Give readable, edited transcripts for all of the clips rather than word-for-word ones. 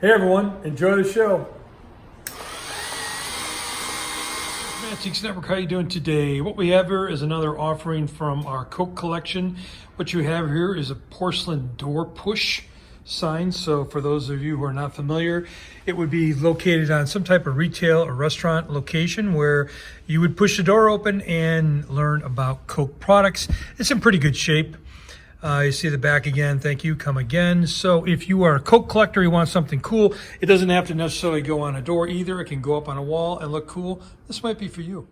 Hey everyone, enjoy the show. Mantiques Network, how you doing today? What we have here is another offering from our Coke collection. What you have here is a porcelain door push sign. So for those of you who are not familiar, it would be located on some type of retail or restaurant location where you would push the door open and learn about Coke products. It's in pretty good shape. You see the back again, thank you, come again. So if you are a Coke collector, you want something cool, it doesn't have to necessarily go on a door either. It can go up on a wall and look cool. This might be for you.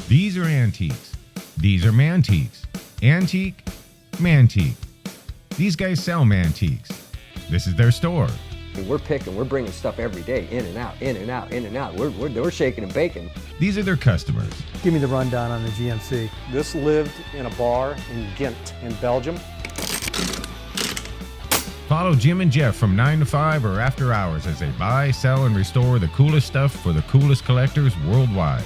These are antiques. These are mantiques. Antique, mantique. These guys sell mantiques. This is their store. We're picking, we're bringing stuff every day, in and out, in and out, in and out. We're shaking and baking. These are their customers. Give me the rundown on the GMC. This lived in a bar in Ghent in Belgium. Follow Jim and Jeff from 9 to 5 or after hours as they buy, sell, and restore the coolest stuff for the coolest collectors worldwide.